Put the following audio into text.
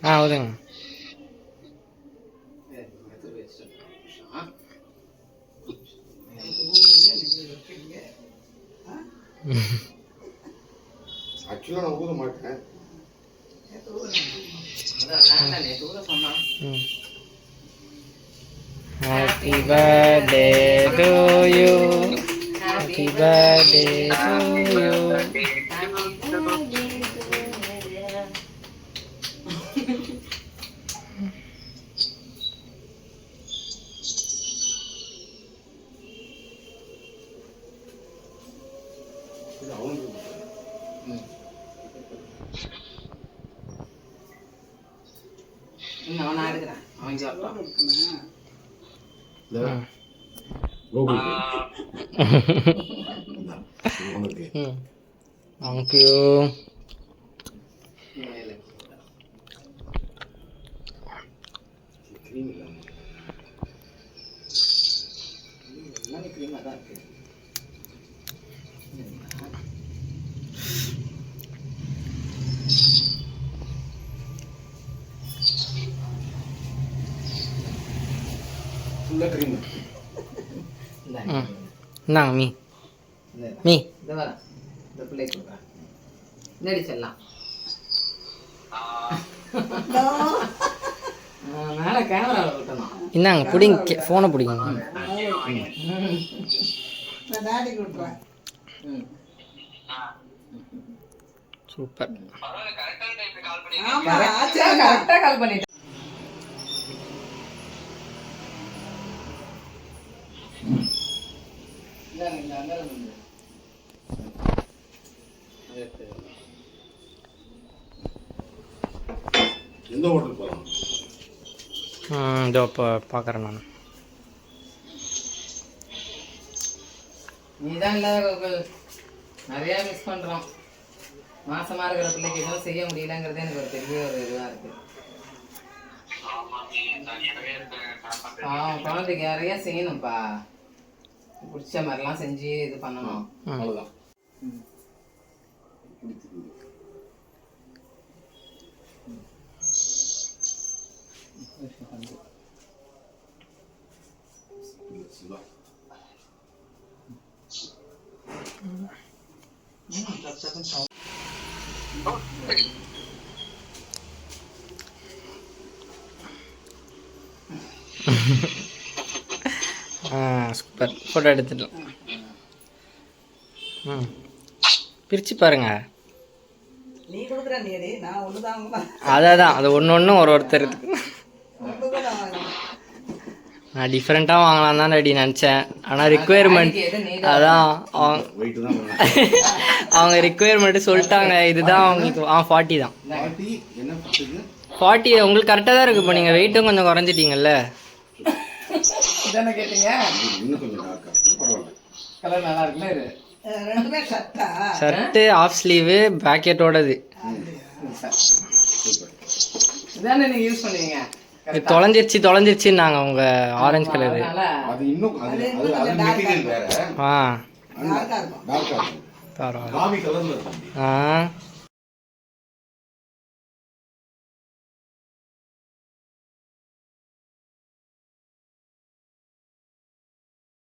ಹೌದಂಗ ஆக்சுவலாக நான் ஊத மாட்டேன். Happy birthday to you, happy birthday to you. நான் எடுக்கிறேன் அவன் சாப்பிட்டான். தேங்க்யூ. எல்லாமே கிரீமாக தான் இருக்கு. ஃபுல்லாக க்ரீம். இந்தாங்க மீ மீ இந்த வரேன், இந்த பிள்ளை கொடுக்குறேன். இந்தடி செல்லாம் மேலே கேமராவில் விட்டணும். இந்தாங்க பிடிங்க, ஃபோனை பிடிங்க. சூப்பர். கரெக்டாக கால் பண்ணிட்டேன். எந்த ஹோட்டல் போகலாம்? இதோ இப்போ பார்க்குறேன் நான். நீதான் இல்லாத நிறையா மிஸ் பண்ணுறோம். மாசமாக இருக்கிற பிள்ளைக்கு எதுவும் செய்ய முடியலங்கிறது எனக்கு ஒரு பெரிய ஒரு இதுவாக இருக்குது. குழந்தைக்கு நிறையா செய்யணும்ப்பா, பிடிச்ச மாதிரிலாம் செஞ்சு இது பண்ணணும். அவ்வளோதான். சூப்பர். ஃபோட்டோ எடுத்துட்டோம். பிரித்து பாருங்க. நீ கொடுக்குற நீ நான் ஒன்று தான். அதான் அது ஒன்று ஒன்று ஒருத்தர். நான் டிஃப்ரெண்ட்டாக வாங்கலாம் தான் ரெடி நினச்சேன். ஆனால் ரிக்குவயர்மெண்ட் அதான் அவங்க ரிக்குவயர்மெண்ட்டு சொல்லிட்டாங்க. இதுதான் அவங்களுக்கு 40 தான். 40 உங்களுக்கு கரெக்டாக தான் இருக்குது. இப்போ நீங்கள் வெயிட்டும் கொஞ்சம் குறைஞ்சிட்டீங்கல்ல. கேட்டீங்க கலர் நல்லா இருக்குல்ல. இது ரெண்டுமே ஷர்ட்டு ஆஃப் ஸ்லீவு பேக்கெட்டோடது. இதானே நீங்கள் யூஸ் பண்ணுவீங்க. தொலைஞ்சிருச்சுன்னாங்க அவங்க ஆரஞ்சு கலரு. அது இன்னும் அது மெட்டீரியல் வேற. ஆ டார்க்கா இருக்கும். பரவாயில்ல. காவி கலர்ல இருக்கும். ஆ